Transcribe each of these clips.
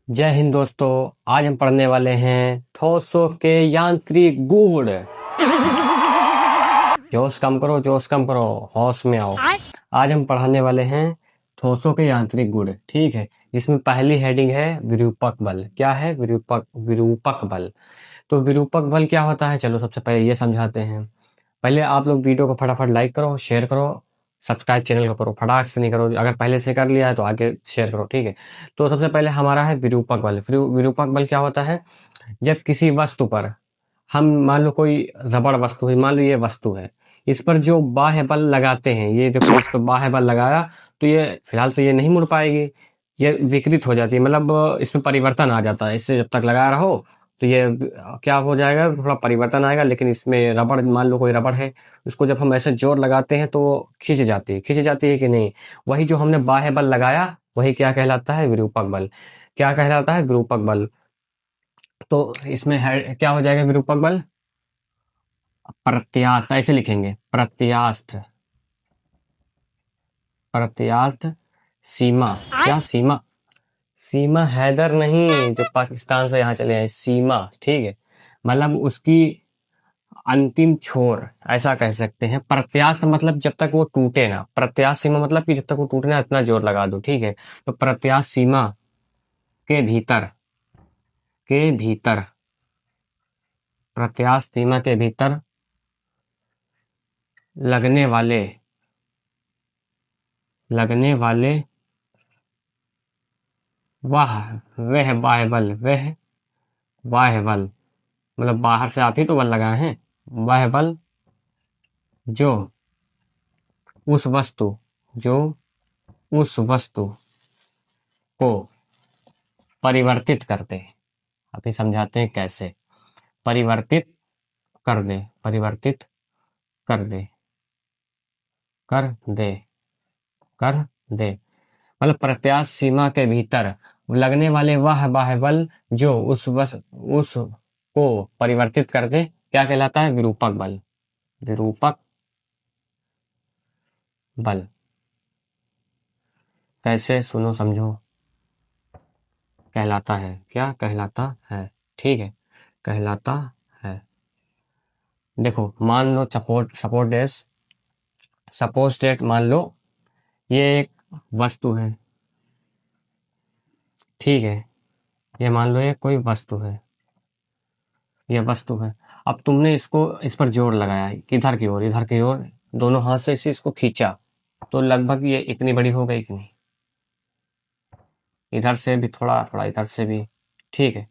जय हिंद दोस्तों। आज हम पढ़ने वाले हैं ठोसों के यांत्रिक गुण। जोश कम करो, होश में आओ। आज हम पढ़ाने वाले हैं ठोसों के यांत्रिक गुण, ठीक है। इसमें पहली हेडिंग है विरूपक बल। क्या है? विरूपक बल। तो विरूपक बल क्या होता है, चलो सबसे पहले ये समझाते हैं। पहले आप लोग वीडियो को फटाफट लाइक करो, शेयर करो, सब्सक्राइब चैनल को करो, फटाक से नहीं करो। अगर पहले से कर लिया है तो आगे शेयर करो, ठीक है। तो सबसे पहले हमारा है विरूपक बल। विरूपक बल क्या होता है? जब किसी वस्तु पर हम मान लो कोई रबड़ वस्तु है, मान लो ये वस्तु है, इस पर जो बाह्य बल लगाते हैं, ये देखो इस पर बाह्य बल लगाया तो ये फिलहाल तो ये नहीं मुड़ पाएगी, ये विकृत हो जाती है, मतलब इसमें परिवर्तन आ जाता है। इससे जब तक लगा रहो तो ये क्या हो जाएगा, थोड़ा परिवर्तन आएगा। लेकिन इसमें रबड़, मान लो कोई रबड़ है, उसको जब हम ऐसे जोर लगाते हैं तो खिंच जाती है कि नहीं? वही जो हमने बाह्य बल लगाया वही क्या कहलाता है? विरूपक बल। क्या कहलाता है? विरूपक बल। तो इसमें है क्या हो जाएगा विरूपक बल? प्रत्यास्थ, ऐसे लिखेंगे, प्रत्यास्थ। प्रत्यास्थ सीमा। क्या सीमा? सीमा हैदर नहीं, जो पाकिस्तान से यहाँ चले आए, सीमा, ठीक है। मतलब उसकी अंतिम छोर, ऐसा कह सकते हैं। प्रत्यास्थ मतलब जब तक वो टूटे ना। प्रत्यास्थ सीमा मतलब कि जब तक वो टूटे ना, इतना जोर लगा दो, ठीक है। तो प्रत्यास्थ सीमा के भीतर, के भीतर, प्रत्यास्थ सीमा के भीतर लगने वाले वह बाह्य बल, वह बाह्य बल, मतलब बाहर से आप ही तो बल लगाए हैं। वह बल जो उस वस्तु को परिवर्तित करते हैं। अभी समझाते हैं कैसे। परिवर्तित कर दे, परिवर्तित कर दे, कर दे, कर दे, मतलब प्रत्यास्थ सीमा के भीतर लगने वाले वह बाह्य बल जो उस को परिवर्तित कर दे, क्या कहलाता है? विरूपक बल। विरूपक बल। कैसे? सुनो समझो। कहलाता है, क्या कहलाता है? ठीक है, कहलाता है। देखो मान लो सपोज डेट मान लो ये एक वस्तु है, ठीक है। ये मान लो ये कोई वस्तु है, ये वस्तु है। अब तुमने इस पर जोर लगाया, इधर की ओर, दोनों हाथ से इसको खींचा तो लगभग ये इतनी बड़ी हो गई कि नहीं? इधर से भी थोड़ा थोड़ा, इधर से भी, ठीक है।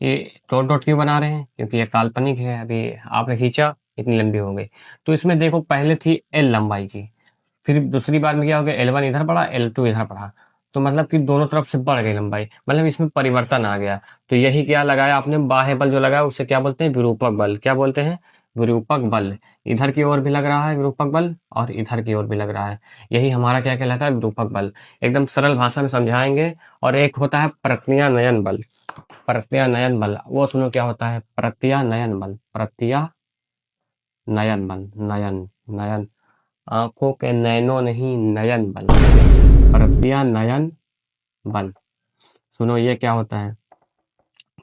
ये डॉट डॉट क्यों बना रहे हैं? क्योंकि ये काल्पनिक है। अभी आपने खींचा, इतनी लंबी हो गई। तो इसमें देखो पहले थी एल लंबाई की, फिर दूसरी बार में क्या हो गया, L1 इधर बढ़ा, L2 इधर बढ़ा, तो मतलब कि दोनों तरफ से बढ़ गई लंबाई, मतलब इसमें परिवर्तन आ गया। तो यही क्या लगाया आपने, बाह्य बल जो लगाया उसे क्या बोलते हैं? विरूपक बल। क्या बोलते हैं? विरूपक बल। इधर की ओर भी लग रहा है विरूपक बल और इधर की ओर भी लग रहा है, यही हमारा क्या कहलाता है? विरूपक बल। एकदम सरल भाषा में समझाएंगे। और एक होता है प्रत्यानयन बल। प्रत्यानयन बल, वो सुनो क्या होता है? प्रत्यानयन बल, प्रत्यानयन बल, नयन, नयन, आंखों के नैनो नहीं, नयन बल, प्रत्यानयन बल। सुनो ये क्या होता है?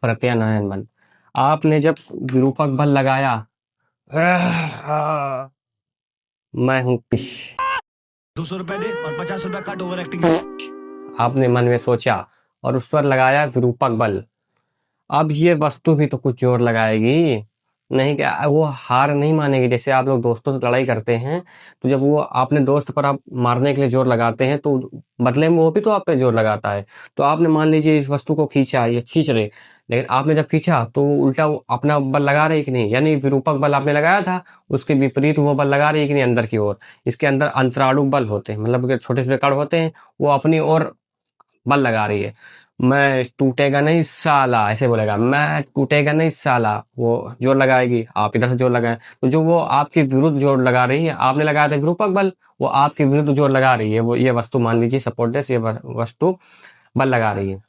प्रत्यानयन बल। आपने जब विरूपक बल लगाया, मैं हूं पिश, 200 रुपए दे और 50 रुपए काट ओवर एक्टिंग। आपने मन में सोचा और उस पर लगाया विरूपक बल। अब ये वस्तु भी तो कुछ जोर लगाएगी, नहीं क्या? वो हार नहीं मानेगी। जैसे आप लोग दोस्तों से लड़ाई करते हैं, तो जब वो अपने दोस्त पर आप मारने के लिए जोर लगाते हैं तो बदले में वो भी तो आप पे जोर लगाता है। तो आपने मान लीजिए इस वस्तु को खींचा, ये खींच रहे, लेकिन आपने जब खींचा तो उल्टा वो अपना बल लगा रही कि नहीं? यानी विरूपक बल आपने लगाया था, उसके विपरीत वो बल लगा रही है कि नहीं अंदर की ओर? इसके अंदर अंतराणु बल होते हैं, मतलब छोटे छोटे कण होते हैं, वो अपनी ओर बल लगा रही है। मैं टूटेगा नहीं साला, ऐसे बोलेगा, मैं टूटेगा नहीं साला, वो जोर लगाएगी, आप इधर से जोर लगाए, तो जो वो आपके विरुद्ध जोर लगा रही है, आपने लगाया था विरूपक बल, वो आपके विरुद्ध जोर लगा रही है। वो ये वस्तु मान लीजिए सपोर्ट देस, ये वस्तु बल लगा रही है,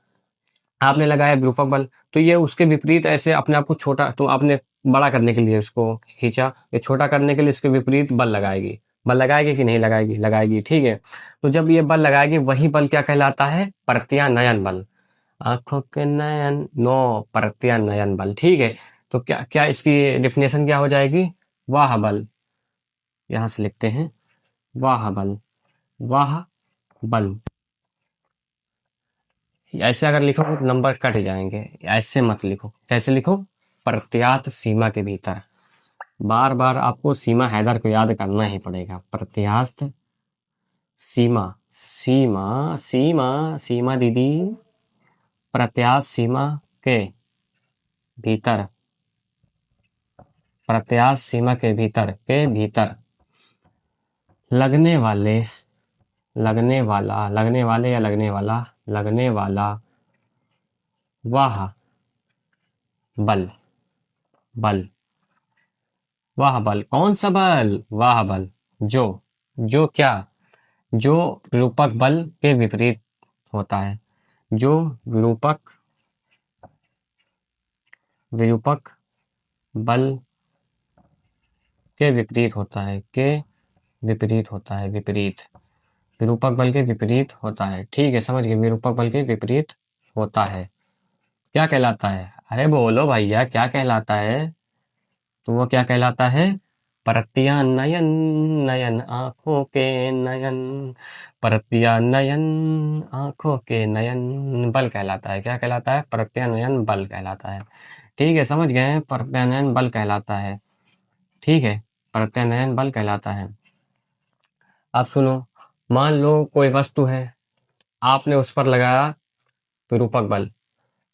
आपने लगाया विरूपक बल, तो ये उसके विपरीत ऐसे अपने आप को छोटा, तो आपने बड़ा करने के लिए उसको खींचा, ये छोटा करने के लिए इसके विपरीत बल लगाएगी। बल लगाएगी कि नहीं लगाएगी? लगाएगी, ठीक है। तो जब ये बल लगाएगी, वही बल क्या कहलाता है? प्रत्यानयन बल। आंखों के नयन, नो प्रत्यानयन बल। ठीक है, तो क्या क्या इसकी डेफिनेशन क्या हो जाएगी? वाह बल, यहां से लिखते हैं वाह बल, वाह बल। ऐसे अगर लिखोगे तो नंबर कट जाएंगे, ऐसे मत लिखो। कैसे लिखो? प्रत्यात सीमा के भीतर। बार बार आपको सीमा हैदर को याद करना ही पड़ेगा। प्रत्यास्थ सीमा, सीमा सीमा सीमा दीदी, प्रत्यास्थ सीमा के भीतर, प्रत्यास्थ सीमा के भीतर, के भीतर लगने वाले, लगने वाला, लगने वाले या लगने वाला, लगने वाला वाह बल, बल, वाह बल। कौन सा बल? वाह बल, जो, जो क्या? जो विरूपक बल के विपरीत होता है, जो विरूपक, विरूपक बल के विपरीत होता है, के विपरीत होता है, विपरीत, विरूपक बल के विपरीत होता है। ठीक है, समझ गए, विरूपक बल के विपरीत होता है, क्या कहलाता है? अरे बोलो भैया, क्या कहलाता है? तो वो क्या कहलाता है? प्रत्यानयन, नयन आंखों के नयन, प्रत्यानयन आंखों के नयन बल कहलाता है। क्या कहलाता है? प्रत्यानयन बल कहलाता है। ठीक है, समझ गए हैं, प्रत्यानयन बल कहलाता है। ठीक है, प्रत्यानयन बल कहलाता है। अब सुनो, मान लो कोई वस्तु है, आपने उस पर लगाया विरूपक बल,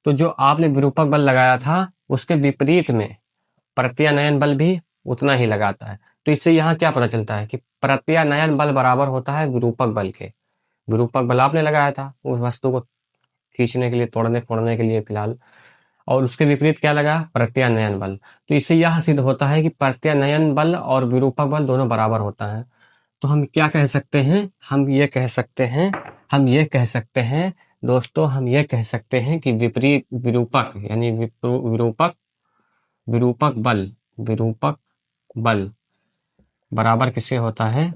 तो जो आपने विरूपक बल लगाया था उसके विपरीत में प्रत्यानयन बल भी उतना ही लगाता है। तो इससे यहाँ क्या पता चलता है कि प्रत्यानयन बल बराबर होता है विरूपक बल के। विरूपक बल आपने लगाया था उस वस्तु को खींचने के लिए, तोड़ने फोड़ने के लिए फिलहाल, और उसके विपरीत क्या लगा? प्रत्यानयन बल। तो इससे यह सिद्ध होता है कि प्रत्यानयन बल और विरूपक बल दोनों बराबर होता है। तो हम क्या कह सकते हैं? हम ये कह सकते हैं, हम ये कह सकते हैं दोस्तों, हम ये कह सकते हैं कि विपरीत विरूपक यानी विरूपक, विरूपक बल, विरूपक बल बराबर किससे होता है?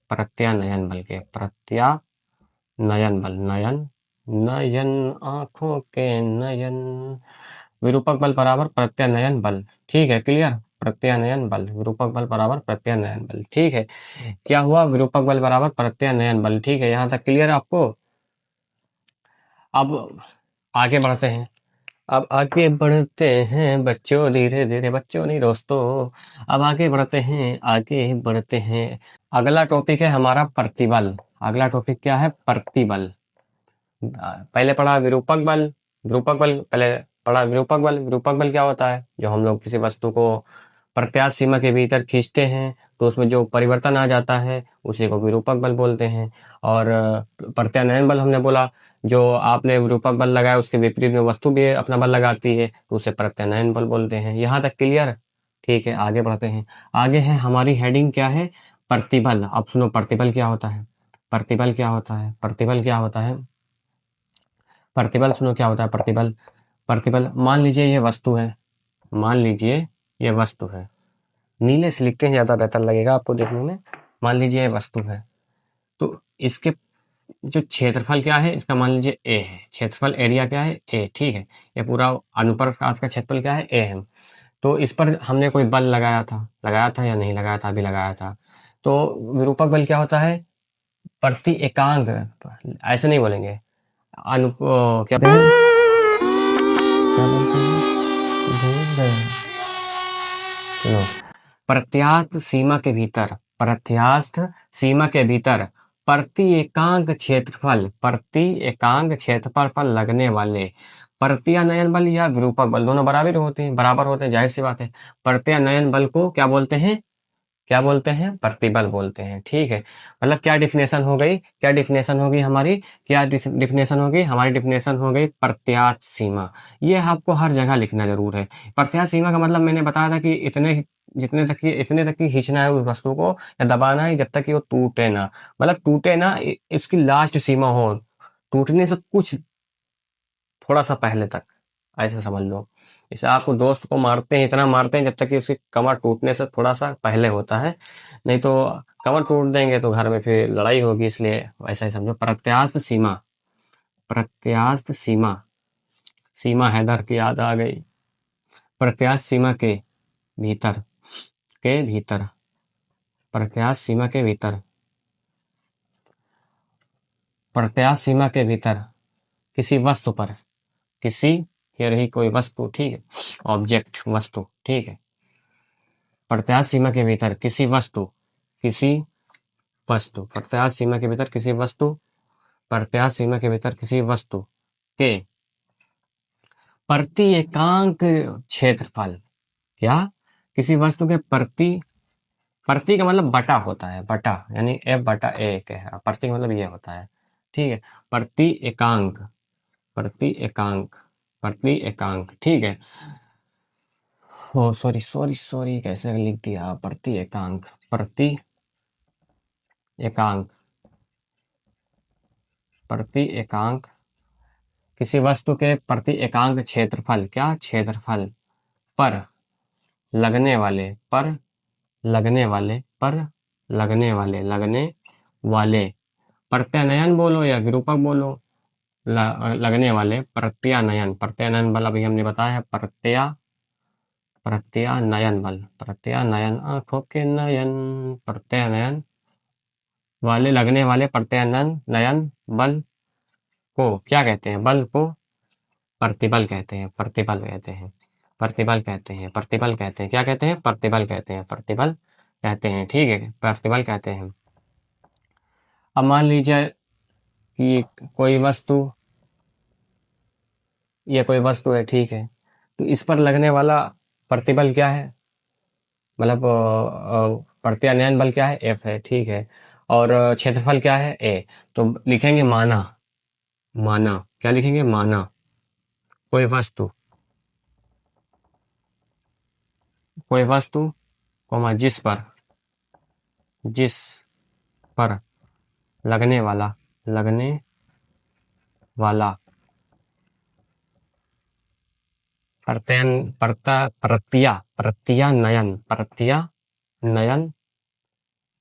प्रत्यानयन बल के। प्रत्यानयन बल, नयन, नयन आंखों के नयन, विरूपक बल बराबर प्रत्यानयन बल। ठीक है, क्लियर? प्रत्यानयन बल, विरूपक बल बराबर प्रत्यानयन बल। ठीक है, क्या हुआ? विरूपक बल बराबर प्रत्यानयन बल। ठीक है, यहां तक क्लियर आपको? अब आगे बढ़ते हैं, अब आगे बढ़ते हैं बच्चों, धीरे धीरे, बच्चों नहीं दोस्तों। अब आगे बढ़ते हैं, आगे बढ़ते हैं। अगला टॉपिक है हमारा प्रतिबल। अगला टॉपिक क्या है? प्रतिबल। पहले पढ़ा विरूपक बल, विरूपक बल पहले पढ़ा, विरूपक बल। विरूपक बल क्या होता है? जो हम लोग किसी वस्तु को प्रत्यास्थ सीमा के भीतर खींचते हैं तो उसमें जो परिवर्तन आ जाता है उसी को विरूपक बल बोलते हैं। और प्रत्यानयन बल हमने बोला, जो आपने विरूपक बल लगाया उसके विपरीत में वस्तु भी अपना बल लगाती है तो उसे प्रत्यानयन बल बोलते हैं। यहाँ तक क्लियर? ठीक है, आगे बढ़ते हैं। आगे है हमारी हेडिंग क्या है? प्रतिबल। अब सुनो, प्रतिबल क्या होता है? प्रतिबल क्या होता है? प्रतिबल क्या होता है? प्रतिबल सुनो क्या होता है? प्रतिबल, प्रतिबल, मान लीजिए ये वस्तु है, मान लीजिए ये वस्तु है, नीले से लिखते हैं ज्यादा बेहतर लगेगा आपको देखने में। मान लीजिए ये वस्तु है, तो इसके जो क्षेत्रफल क्या है इसका, मान लीजिए ए है, क्षेत्रफल एरिया क्या है? ए। ठीक है, ये पूरा अनुप्रस्थ काट का क्षेत्रफल क्या है? ए है। तो इस पर हमने कोई बल लगाया था या नहीं लगाया था? अभी लगाया था। तो विरूपक बल क्या होता है? प्रति एकांक, ऐसे नहीं बोलेंगे, क्या बोलते हैं? क्या बोलते हैं? भूल गए। सुनो, प्रत्यास्थ सीमा के भीतर, प्रत्यास्थ सीमा के भीतर प्रति एकांक क्षेत्रफल, प्रति एकांक क्षेत्रफल पर लगने वाले प्रत्यानयन बल या विरूपक बल दोनों बराबर होते हैं, बराबर होते हैं, जाहिर सी बात है। प्रत्यानयन बल को क्या बोलते हैं? क्या बोलते हैं? प्रतिबल बोलते हैं। ठीक है, मतलब क्या डिफिनेशन हो गई? क्या डिफिनेशन होगी हमारी? क्या डिफिनेशन होगी हमारी? डिफिनेशन हो गई प्रत्यास्थ सीमा। ये आपको हर जगह लिखना जरूर है। प्रत्यास्थ सीमा का मतलब मैंने बताया था कि इतने, जितने तक की, इतने तक की खींचना है उस वस्तु को या दबाना है जब तक कि वो टूटे ना, मतलब टूटे ना, इसकी लास्ट सीमा हो, टूटने से कुछ थोड़ा सा पहले तक, ऐसे समझ लो। इसे आपको दोस्त को मारते हैं, इतना मारते हैं जब तक कि उसकी कमर टूटने से थोड़ा सा पहले होता है, नहीं तो कमर टूट देंगे तो घर में फिर लड़ाई होगी। इसलिए वैसा ही समझो। प्रत्यास्थ सीमा, प्रत्यास्थ सीमा सीमा हैदर की याद आ गई। प्रत्याश सीमा के भीतर, के भीतर, प्रत्याश सीमा के भीतर, प्रत्याश सीमा के भीतर किसी वस्तु पर, किसी, ये रही कोई वस्तु, ठीक है, ऑब्जेक्ट, वस्तु, ठीक है। प्रत्याश सीमा के भीतर किसी वस्तु, किसी वस्तु, प्रत्याश सीमा के भीतर किसी वस्तु, प्रत्याश सीमा के भीतर किसी वस्तु के प्रति एकांक क्षेत्रफल, क्या, किसी वस्तु के प्रति, प्रति का मतलब बटा होता है, बटा यानी F बटा A के है, प्रति का मतलब ये होता है, ठीक है। प्रति एकांक, प्रति एकांक, प्रति एकांक, ठीक है। ओ सॉरी सॉरी सॉरी, कैसे लिख दिया, प्रति एकांक, प्रति एकांक, प्रति एकांक किसी वस्तु के प्रति एकांक क्षेत्रफल, क्या, क्षेत्रफल पर लगने वाले, पर लगने वाले, पर लगने वाले, लगने वाले, प्रत्यानयन बोलो या विरूपक बोलो, लगने वाले प्रत्यानयन, प्रत्यानयन बल अभी हमने बताया है, प्रत्यानयन बल, प्रत्यानयन आंखों के नयन, प्रत्यानयन वाले, लगने वाले प्रत्यानयन नयन बल को क्या कहते हैं, बल को प्रतिबल कहते हैं, प्रतिबल कहते हैं, प्रतिबल कहते हैं, प्रतिबल कहते हैं, क्या कहते हैं, प्रतिबल कहते हैं, प्रतिबल कहते हैं, ठीक है, प्रतिबल कहते हैं। अब मान लीजिए कि कोई वस्तु, ये कोई वस्तु है, ठीक है, तो इस पर लगने वाला प्रतिबल क्या है, मतलब प्रत्यानयन बल क्या है, F है, ठीक है, और क्षेत्रफल क्या है, A, तो लिखेंगे माना, माना, क्या लिखेंगे, माना कोई वस्तु, कोई वस्तु कोमा जिस पर लगने वाला, लगने वाला प्रत्यानयन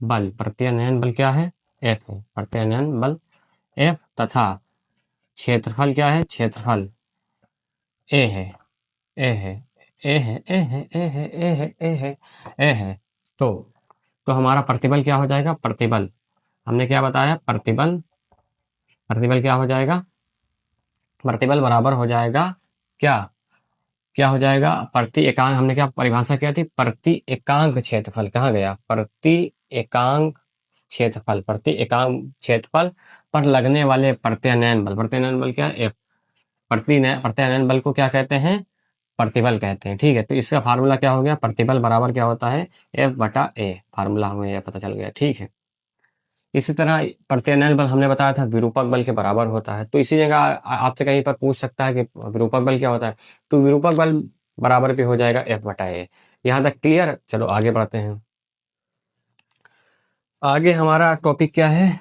बल, प्रत्यानयन बल क्या है, F है, प्रत्यानयन बल F तथा क्षेत्रफल क्या है, क्षेत्रफल A है, A है, A है, A है, A है, A है, A है, A है, तो हमारा प्रतिबल क्या हो जाएगा, प्रतिबल, हमने क्या बताया, प्रतिबल, प्रतिबल क्या हो जाएगा, प्रतिबल बराबर हो जाएगा क्या, क्या हो जाएगा, प्रति एकांक, हमने क्या परिभाषा क्या थी, प्रति एकांक क्षेत्रफल, कहाँ गया, प्रति एकांक क्षेत्रफल, प्रति एकांक क्षेत्रफल पर लगने वाले प्रत्यानयन बल, प्रत्यानयन बल क्या है, F, प्रत्यानयन बल को क्या कहते हैं, प्रतिबल कहते हैं, ठीक है। तो इसका फार्मूला क्या हो गया, प्रतिबल बराबर क्या होता है, F बटा A, फार्मूला हमें यह पता चल गया, ठीक है। इसी तरह प्रत्यानयन बल हमने बताया था विरूपक बल के बराबर होता है, तो इसी जगह आपसे कहीं पर पूछ सकता है कि विरूपक बल क्या होता है, तो विरूपक बल बराबर भी हो जाएगा F बटा A। यहाँ तक क्लियर, चलो आगे बढ़ते हैं। आगे हमारा टॉपिक क्या है,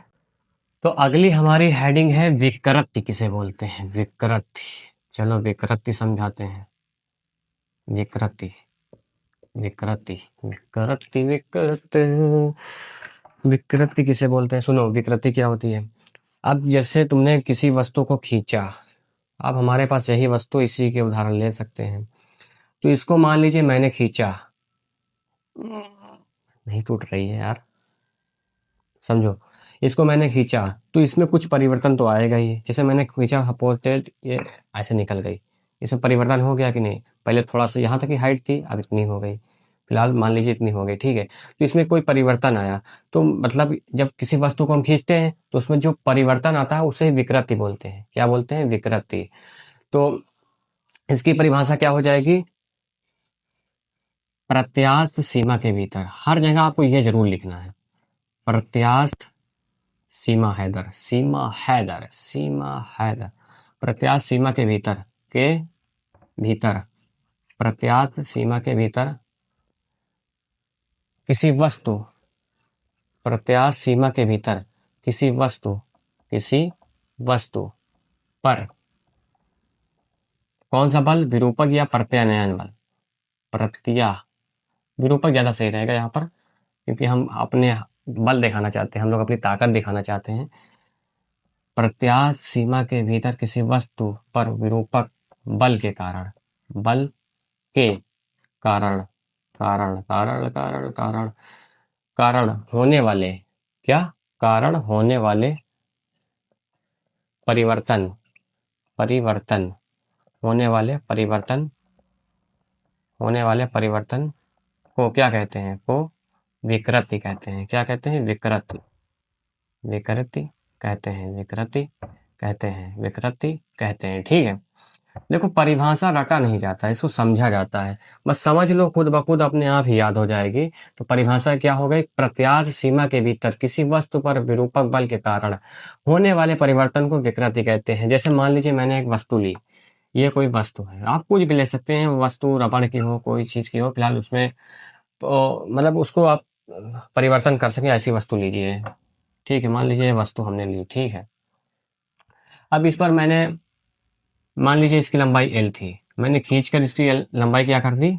तो अगली हमारी हेडिंग है विकृति किसे बोलते हैं, विकृति, चलो विकृति समझाते हैं, विकृति, विकृति, विकृति, विकृति, विकृति किसे बोलते हैं, सुनो विकृति क्या होती है। अब जैसे तुमने किसी वस्तु को खींचा, अब हमारे पास यही वस्तु, इसी के उदाहरण ले सकते हैं, तो इसको मान लीजिए मैंने खींचा, नहीं टूट रही है यार, समझो, इसको मैंने खींचा तो इसमें कुछ परिवर्तन तो आएगा ही, जैसे मैंने खींचा, सपोज ये ऐसे निकल गई, इसमें परिवर्तन हो गया कि नहीं, पहले थोड़ा सा यहाँ तक की हाइट थी, अब इतनी हो गई, फिलहाल मान लीजिए इतनी हो गई, ठीक है, तो इसमें कोई परिवर्तन आया, तो मतलब जब किसी वस्तु को हम खींचते हैं तो उसमें जो परिवर्तन आता है उसे विकृति बोलते हैं, क्या बोलते हैं, विकृति। तो इसकी परिभाषा क्या हो जाएगी, प्रत्यास्थ सीमा के भीतर, हर जगह आपको यह जरूर लिखना है, प्रत्यास्थ सीमा हैदर, सीमा हैदर, सीमा हैदर, प्रत्यास्थ सीमा के भीतर, के भीतर, प्रत्यास्थ सीमा के भीतर किसी वस्तु, प्रत्यास्थ सीमा के भीतर किसी वस्तु, किसी वस्तु पर कौन सा बल, विरूपक या प्रत्यानयन बल, विरूपक ज्यादा सही रहेगा यहाँ पर, क्योंकि हम अपने बल दिखाना चाहते हैं, हम लोग अपनी ताकत दिखाना चाहते हैं। प्रत्यास्थ सीमा के भीतर किसी वस्तु पर विरूपक बल के कारण, बल के कारण, कारण कारण कारण कारण कारण होने वाले, क्या, कारण होने वाले परिवर्तन, परिवर्तन होने वाले परिवर्तन, होने वाले परिवर्तन को क्या कहते हैं, को विकृति कहते हैं। क्या कहते हैं, विकृति, विकृति कहते हैं, विकृति कहते हैं, विकृति कहते हैं। ठीक है, देखो परिभाषा रटा नहीं जाता है, इसको समझा जाता है, बस समझ लो, खुद ब खुद अपने आप ही याद हो जाएगी। तो परिभाषा क्या हो गई, प्रत्यास्थ सीमा के भीतर किसी वस्तु पर विरूपक बल के कारण होने वाले परिवर्तन को विकृति कहते हैं। जैसे मान लीजिए मैंने एक वस्तु ली, ये कोई वस्तु है, आप कुछ भी ले सकते हैं, वस्तु रबड़ की हो, कोई चीज की हो, फिलहाल उसमें तो मतलब उसको आप परिवर्तन कर सकें ऐसी वस्तु लीजिए। ठीक है, मान लीजिए ये वस्तु हमने ली, ठीक है। अब इस पर मैंने, मान लीजिए इसकी लंबाई एल थी, मैंने खींचकर इसकी लंबाई क्या कर दी,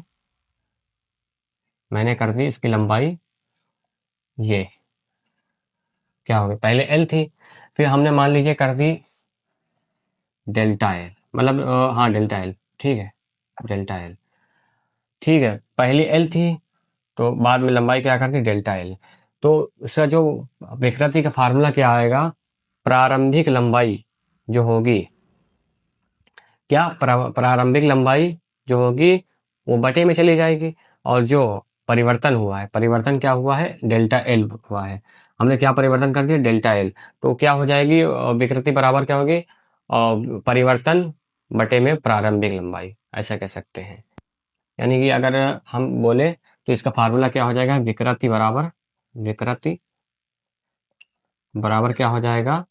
मैंने कर दी इसकी लंबाई ये, क्या हो गई, पहले एल थी, फिर हमने मान लीजिए कर दी डेल्टा एल, मतलब हाँ डेल्टा एल, ठीक है, डेल्टा एल, ठीक है, पहली एल थी तो बाद में लंबाई क्या कर दी, डेल्टा एल। तो इसका जो विकृति का फार्मूला क्या आएगा, प्रारंभिक लंबाई जो होगी, क्या प्रारंभिक लंबाई जो होगी वो बटे में चली जाएगी, और जो परिवर्तन हुआ है, परिवर्तन क्या हुआ है, डेल्टा एल हुआ है, हमने क्या परिवर्तन कर दिया, डेल्टा एल। तो क्या हो जाएगी, विकृति बराबर क्या होगी, परिवर्तन बटे में प्रारंभिक लंबाई, ऐसा कह सकते हैं। यानी कि अगर हम बोले तो इसका फार्मूला क्या हो जाएगा, विकृति बराबर, विकृति बराबर क्या हो जाएगा,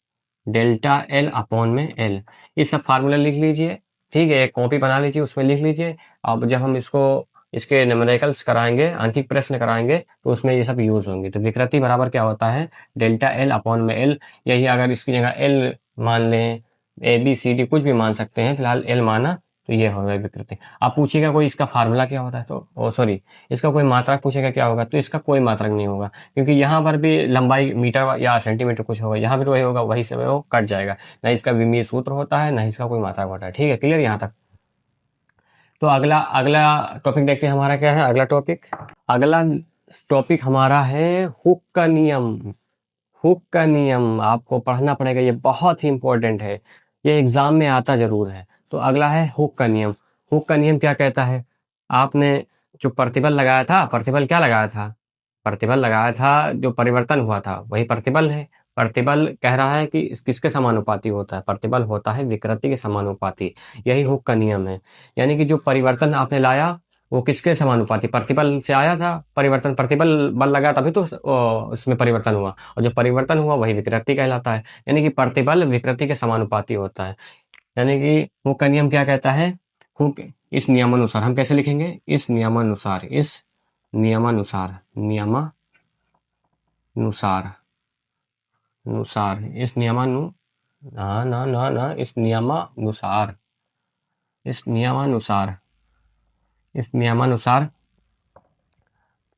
डेल्टा एल अपॉन में एल। ये सब फार्मूला लिख लीजिए, ठीक है, एक कॉपी बना लीजिए, उसमें लिख लीजिए। अब जब हम इसको इसके न्यूमेरिकल्स कराएंगे, अंकित प्रश्न कराएंगे, तो उसमें ये सब यूज होंगे। तो विकृति बराबर क्या होता है, डेल्टा एल अपॉन में एल। यही अगर इसकी जगह एल मान लें, ए बी सी डी कुछ भी मान सकते हैं, फिलहाल एल माना, तो ये हो गया विकृति। आप पूछिएगा कोई इसका फार्मूला क्या होता है, तो ओ सॉरी, इसका कोई मात्रक पूछेगा क्या होगा, तो इसका कोई मात्रक नहीं होगा, क्योंकि यहाँ पर भी लंबाई मीटर या सेंटीमीटर कुछ होगा, यहाँ भी वही होगा, वही से वो कट जाएगा, ना इसका विमीय सूत्र होता है, ना इसका कोई मात्रक होता है। ठीक है, क्लियर यहाँ तक। तो अगला अगला टॉपिक देखते हैं, हमारा क्या है अगला टॉपिक, अगला टॉपिक हमारा है हुक का नियम। हुक का नियम आपको पढ़ना पड़ेगा, ये बहुत ही इंपॉर्टेंट है, ये एग्जाम में आता जरूर है। तो अगला है हुक का नियम। हुक का नियम क्या कहता है, आपने जो प्रतिबल लगाया था, प्रतिबल क्या लगाया था, प्रतिबल लगाया था, जो परिवर्तन हुआ था वही प्रतिबल है। प्रतिबल कह रहा है कि किसके समानुपाती होता है, प्रतिबल होता है विकृति के समानुपाती, यही हुक का नियम है। यानी कि जो परिवर्तन आपने लाया वो किसके समानुपाती, प्रतिबल से आया था परिवर्तन, प्रतिबल बल लगा तभी तो उसमें परिवर्तन हुआ, और जो परिवर्तन हुआ वही विकृति कहलाता है। यानी कि प्रतिबल विकृति के समानुपाती होता है। यानी कि हुक का नियम क्या कहता है, हुक इस नियमानुसार, हम कैसे लिखेंगे, इस नियमानुसार, इस नियमानुसार, नियमानुसार, अनुसार, इस नियमानु ना ना ना ना इस नियमानुसार, इस नियमानुसार, इस नियमानुसार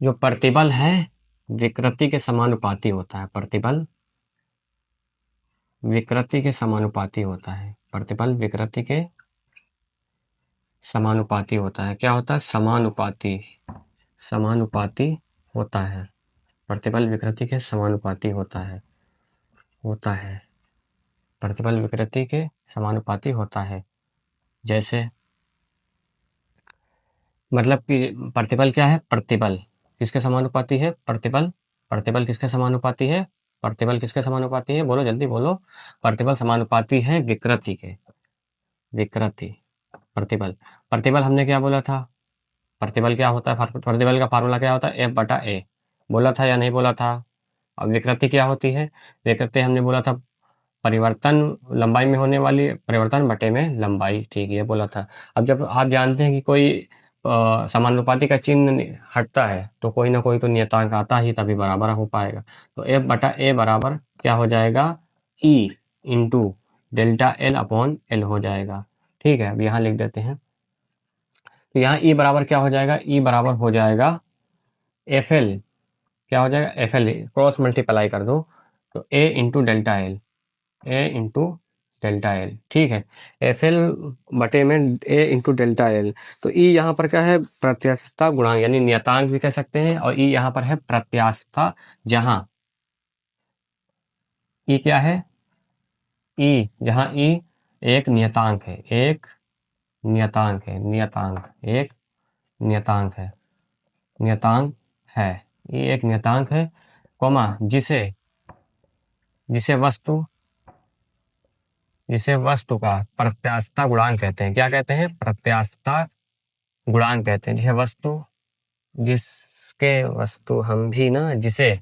जो प्रतिबल है विकृति के समानुपाती होता है, प्रतिबल विकृति के समानुपाती होता है, प्रतिबल विकृति के समानुपाती होता है। क्या होता है, समानुपाती, समानुपाती होता है, प्रतिबल विकृति के समानुपाती होता है, होता है, प्रतिबल विकृति के समानुपाती होता है। जैसे मतलब कि प्रतिबल क्या है, प्रतिबल किसके समानुपाती है, प्रतिबल, प्रतिबल किसके समानुपाती है, प्रतिबल किसके समानुपाती है, बोलो जल्दी बोलो, प्रतिबल समानुपाती है विकृति के, विकृति, प्रतिबल, प्रतिबल हमने क्या बोला था, प्रतिबल क्या होता है, प्रतिबल का फार्मूला क्या होता है, एफ बटा ए, बोला था या नहीं बोला था। अब विकृति क्या होती है, विकृति हमने बोला था परिवर्तन लंबाई में होने वाली, परिवर्तन बटे में लंबाई, ठीक है बोला था। अब जब आप जानते हैं कि कोई समानुपाती का चिन्ह हटता है तो कोई ना कोई तो नियतांक आता ही, तभी बराबर हो पाएगा। तो एफ बटा ए बराबर क्या हो जाएगा, E into delta L upon L हो जाएगा। ठीक है, अब यहाँ लिख देते हैं, तो यहाँ ई बराबर क्या हो जाएगा, ई बराबर हो जाएगा एफ एल, क्या हो जाएगा, एफ एल क्रॉस मल्टीप्लाई कर दो, तो ए इंटू डेल्टा एल, ए इंटू डेल्टा एल, ठीक है। एफ एल बटे में ए इंटू डेल्टा एल। तो ई यहाँ पर क्या है, प्रत्यास्थता गुणांक यानी नियतांक भी कह सकते हैं, और ई यहाँ पर है प्रत्यास्थता, जहां ई क्या है, ई जहां ई एक नियतांक है, एक नियतांक है, नियतांक एक नियतांक है, नियतांक है, ये एक नियतांक है, कोमा जिसे जिसे वस्तु जिसे वस्तु का प्रत्यास्थता गुणांक कहते हैं। क्या कहते हैं, प्रत्यास्थता गुणांक कहते हैं। जिसे वस्तु जिसके वस्तु हम भी ना जिसे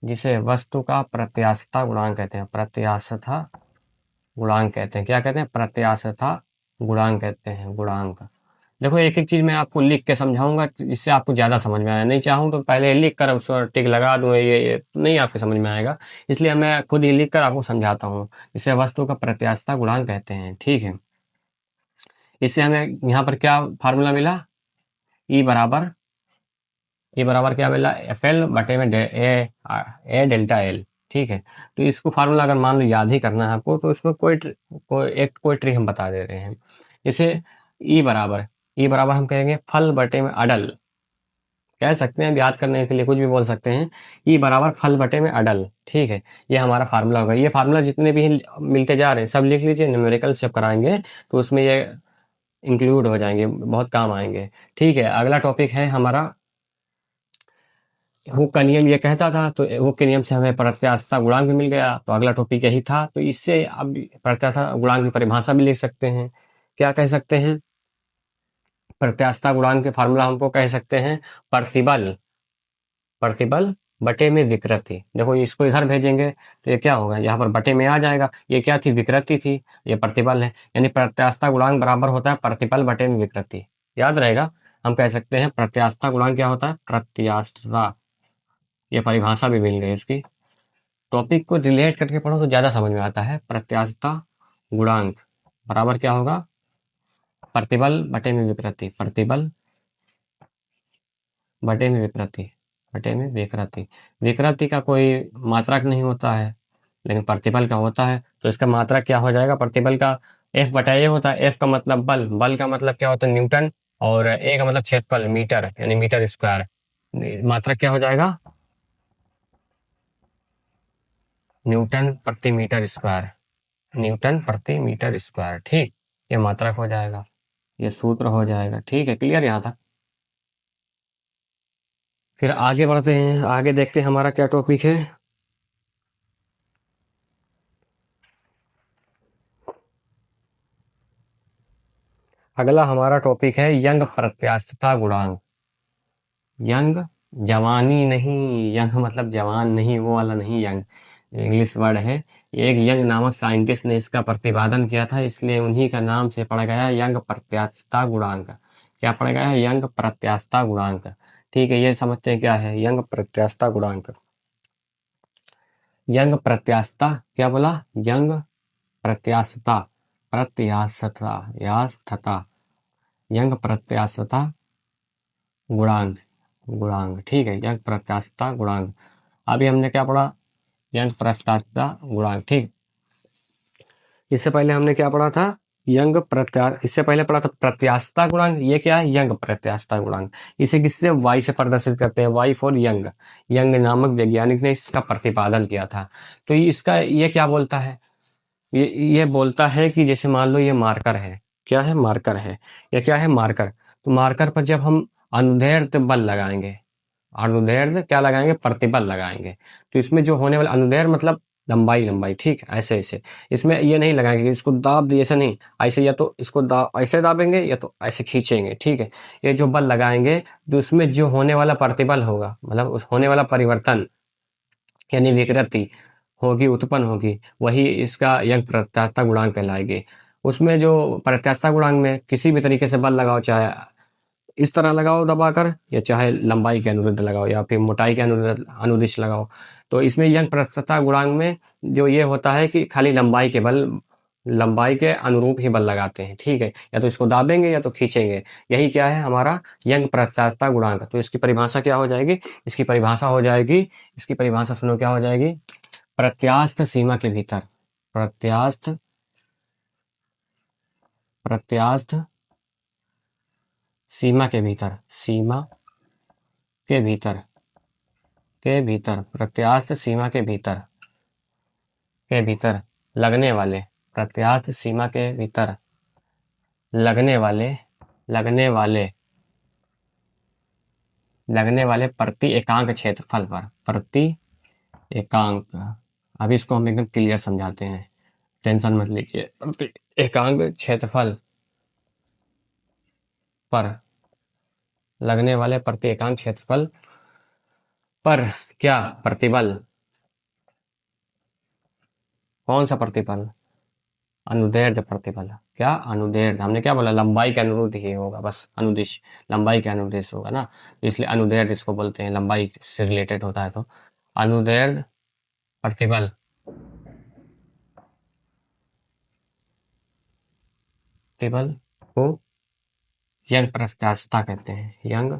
जिसे वस्तु का प्रत्यास्थता गुणांक कहते हैं, प्रत्यास्थता गुणांक कहते हैं। क्या कहते हैं, प्रत्यास्थता गुणांक कहते हैं, गुणांक। देखो एक एक चीज मैं आपको लिख के समझाऊंगा जिससे आपको ज्यादा समझ में आया, नहीं चाहूँ तो पहले लिख कर उस पर टिक लगा दूं, ये नहीं आपके समझ में आएगा, इसलिए मैं खुद ही लिख कर आपको समझाता हूँ। इसे वस्तु का प्रत्यास्थता गुणांक कहते हैं, ठीक है। इससे हमें यहाँ पर क्या फार्मूला मिला, ई बराबर क्या मिला, एफ एल बटे में ए डेल्टा एल, ठीक है। तो इसको फार्मूला अगर मान लो याद ही करना है आपको, तो इसमें कोई ट्रिक हम बता दे रहे हैं। जैसे ई बराबर हम कहेंगे फल बटे में अडल, कह सकते हैं, याद करने के लिए कुछ भी बोल सकते हैं। ई बराबर फल बटे में अडल, ठीक है। ये हमारा फार्मूला होगा। ये फार्मूला जितने भी मिलते जा रहे हैं सब लिख लीजिए, न्यूमेरिकल जब कराएंगे तो उसमें ये इंक्लूड हो जाएंगे, बहुत काम आएंगे, ठीक है। अगला टॉपिक है हमारा हुक का नियम। ये कहता था, तो हुक के नियम से हमें प्रत्यास्थता गुणांक भी मिल गया। तो अगला टॉपिक यही था। तो इससे अब प्रत्यास्थता गुणांक की परिभाषा भी लिख सकते हैं। क्या कह सकते हैं, प्रत्यास्थता गुणांक के फार्मूला हमको कह सकते हैं प्रतिबल बटे में विकृति। देखो इसको इधर भेजेंगे तो ये क्या होगा, यहाँ पर बटे में आ जाएगा। ये क्या थी, विकृति थी, ये प्रतिबल है। यानी प्रत्यास्थता गुणांक बराबर होता है प्रतिबल बटे में विकृति। याद रहेगा, हम कह सकते हैं प्रत्यास्थता गुणांक क्या होता है, प्रत्यास्थता। ये परिभाषा भी मिल गई इसकी। टॉपिक को रिलेट करके पढ़ो तो ज्यादा समझ में आता है। प्रत्यास्थता गुणांक बराबर क्या होगा, प्रतिबल बटे में विकृति, प्रतिबल बटे में विकृति, बटे में विकृति। विकृति का कोई मात्रक नहीं होता है, लेकिन प्रतिबल का होता है। तो इसका मात्रक क्या हो जाएगा, प्रतिबल का एफ बटा ए होता है। एफ का मतलब बल, बल का मतलब क्या होता है, न्यूटन, और ए का मतलब क्षेत्रफल, मीटर, यानी मीटर स्क्वायर। मात्रक क्या हो जाएगा, न्यूटन प्रति मीटर स्क्वायर, न्यूटन प्रति मीटर स्क्वायर, ठीक। ये मात्रक हो जाएगा, ये सूत्र हो जाएगा, ठीक है। क्लियर यहाँ तक। फिर आगे बढ़ते हैं, आगे देखते हैं हमारा क्या टॉपिक है। अगला हमारा टॉपिक है यंग प्रत्यास्थता गुणांक। यंग जवानी नहीं, यंग मतलब जवान नहीं, वो वाला नहीं, यंग इंग्लिश वर्ड है। एक यंग नामक साइंटिस्ट ने इसका प्रतिपादन किया था, इसलिए उन्हीं का नाम से पड़ा गया है यंग प्रत्यास्थता गुणांक। क्या पड़ा गया है, यंग प्रत्यास्थता गुणांक, ठीक है। ये समझते हैं क्या है यंग प्रत्यास्थता गुणांक। यंग प्रत्यास्थता क्या बोला, यंग प्रत्यास्थता, प्रत्यास्थता, यास्थता, यंग प्रत्यास्थता गुणांक, गुणांक, ठीक है। यंग प्रत्यास्थता गुणांक। अभी हमने क्या पढ़ा, यंग प्रत्यास्थता गुणांक, ठीक। इससे पहले हमने क्या पढ़ा था, इससे पहले पढ़ा था प्रत्यास्थता गुणांक। ये क्या है, यंग प्रत्यास्थता गुणांक। इसे किससे, वाई से प्रदर्शित करते हैं, वाई फॉर यंग। यंग नामक वैज्ञानिक ने इसका प्रतिपादन किया था। तो इसका ये क्या बोलता है, ये बोलता है कि जैसे मान लो ये मार्कर है, क्या है, मार्कर है, या क्या है, मार्कर। तो मार्कर पर जब हम अनुदैर्ध्य बल लगाएंगे, अनुदैर्ध्य क्या लगाएंगे, प्रतिबल लगाएंगे, तो इसमें जो होने वाला, अनुदैर्ध्य मतलब लंबाई, ठीक, ऐसे ऐसे। इसमें ये नहीं लगाएंगे इसको दाब दिए, ऐसे नहीं, ऐसे, या तो इसको ऐसे दाबेंगे या तो ऐसे खींचेंगे, ठीक है। ये जो बल लगाएंगे तो उसमें जो होने वाला प्रतिबल होगा, मतलब उस होने वाला परिवर्तन यानी विकृति होगी, उत्पन्न होगी, वही इसका यंग प्रत्यास्थता गुणांक कहलाएगी। उसमें जो प्रत्यास्थता गुणांक में किसी भी तरीके से बल लगाओ, चाहे इस तरह लगाओ दबाकर, या चाहे लंबाई के अनुरुद्ध लगाओ, या फिर मोटाई के अनुदिश लगाओ, तो इसमें यंग प्रत्यास्थता गुणांक में जो ये होता है कि खाली लंबाई के अनुरूप ही बल लगाते हैं, ठीक है। या तो इसको दाबेंगे या तो खींचेंगे, यही क्या है हमारा यंग प्रत्यास्थता गुणांक। तो इसकी परिभाषा क्या हो जाएगी, इसकी परिभाषा सुनो क्या हो जाएगी, प्रत्यास्थ सीमा के भीतर, प्रत्यास्थ प्रत्यास्थ सीमा के भीतर, सीमा के भीतर प्रत्यास्थ सीमा के भीतर लगने वाले, प्रत्यास्थ सीमा के भीतर लगने वाले प्रति एकांक क्षेत्रफल पर, प्रति एकांक, अभी इसको हम एकदम क्लियर समझाते हैं, टेंशन मत लीजिए। प्रति एकांक क्षेत्रफल पर लगने वाले प्रति एकांक क्षेत्रफल पर क्या प्रतिबल, कौन सा प्रतिबल, अनुदैर्ध्य प्रतिबल। क्या अनुदैर्ध्य, हमने क्या बोला, लंबाई के अनुरूप ही होगा, बस अनुदिश लंबाई के अनुदेश होगा ना, इसलिए अनुदैर्ध्य इसको बोलते हैं, लंबाई से रिलेटेड होता है। तो अनुदैर्ध्य प्रतिबल को यंग प्रत्यास्थता कहते हैं, यंग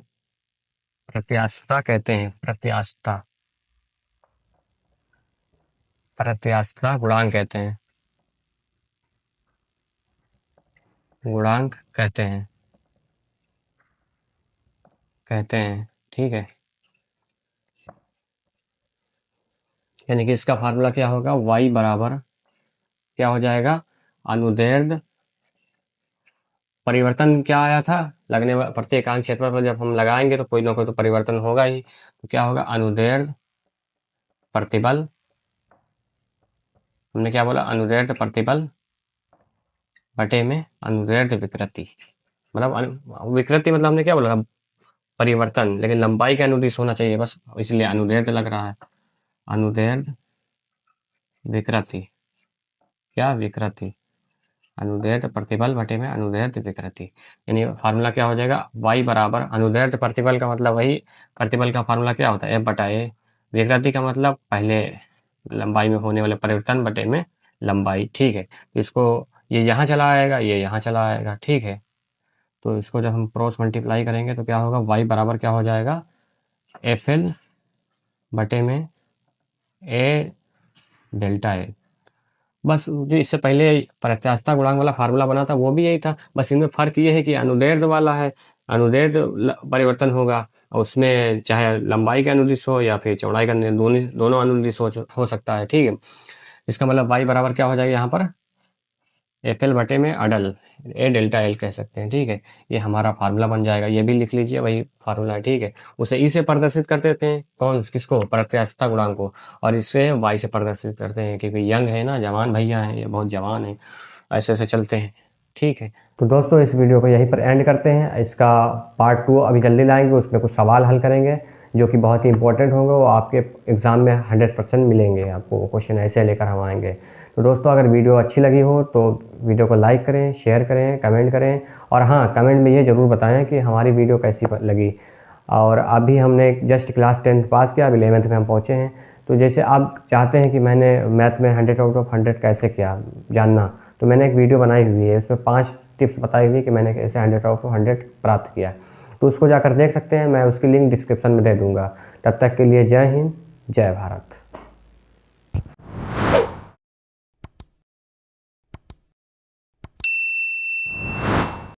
प्रत्यास्थता कहते हैं, प्रत्यास्थता गुणांक कहते हैं, कहते हैं, ठीक है। यानी कि इसका फार्मूला क्या होगा, y बराबर क्या हो जाएगा, अनुदैर्ध्य परिवर्तन क्या आया था, लगने वाला प्रति एकांक क्षेत्रफल पर जब हम लगाएंगे तो कोई ना कोई तो परिवर्तन होगा ही, तो क्या होगा, अनुदैर्ध्य प्रतिबल, हमने क्या बोला, अनुदैर्ध्य प्रतिबल बटे में अनुदैर्ध्य विकृति, मतलब विकृति मतलब हमने क्या बोला, परिवर्तन, लेकिन लंबाई के अनुदिश होना चाहिए बस, इसलिए अनुदैर्ध्य लग रहा है, अनुदैर्ध्य विकृति, क्या विकृति, अनुदैर्ध्य प्रतिबल बटे में अनुदैर्ध्य विकृति। यानी फार्मूला क्या हो जाएगा, y बराबर अनुदैर्ध्य प्रतिबल का मतलब वही, प्रतिबल का फार्मूला क्या होता है, f बटा a, विकृति का मतलब पहले लंबाई में होने वाले परिवर्तन बटे में लंबाई, ठीक है। इसको ये यहाँ चला आएगा, ये यहाँ चला आएगा, ठीक है। तो इसको जब हम क्रॉस मल्टीप्लाई करेंगे तो क्या होगा, y बराबर क्या हो जाएगा, FL बटे में a डेल्टा a। बस जो इससे पहले प्रत्यास्थता गुणांक वाला फार्मूला बना था वो भी यही था, बस इनमें फर्क ये है कि अनुदैर्ध्य वाला है, अनुदैर्ध्य परिवर्तन होगा, उसमें चाहे लंबाई का अनुदिश हो या फिर चौड़ाई का, दोनों अनुदिश हो सकता है, ठीक है। इसका मतलब y बराबर क्या हो जाएगा यहाँ पर, FL बटे में अडल a डेल्टा l कह सकते हैं, ठीक है। ये हमारा फार्मूला बन जाएगा, ये भी लिख लीजिए, वही फार्मूला है, ठीक है। उसे ई से प्रदर्शित कर देते हैं, कौन, किसको, प्रत्यास्थता गुणांक को, और इससे y से प्रदर्शित करते हैं, क्योंकि यंग है ना, जवान भैया हैं, ये बहुत जवान है, ऐसे ऐसे चलते हैं, ठीक है। तो दोस्तों इस वीडियो को यहीं पर एंड करते हैं, इसका पार्ट 2 अभी जल्दी लाएंगे, उसमें कुछ सवाल हल करेंगे जो कि बहुत ही इंपॉर्टेंट होंगे, वो आपके एग्ज़ाम में 100% मिलेंगे, आपको क्वेश्चन ऐसे लेकर हम आएंगे। तो दोस्तों अगर वीडियो अच्छी लगी हो तो वीडियो को लाइक करें, शेयर करें, कमेंट करें, और हाँ, कमेंट में ये ज़रूर बताएं कि हमारी वीडियो कैसी लगी। और अभी हमने जस्ट क्लास 10th पास किया, अभी 11th में हम पहुँचे हैं, तो जैसे आप चाहते हैं कि मैंने मैथ में 100 आउट ऑफ 100 कैसे किया जानना, तो मैंने एक वीडियो बनाई हुई है, उसमें 5 टिप्स बताई हुई कि मैंने कैसे 100 आउट ऑफ 100 प्राप्त किया, तो उसको जाकर देख सकते हैं, मैं उसकी लिंक डिस्क्रिप्शन में दे दूँगा। तब तक के लिए जय हिंद, जय भारत।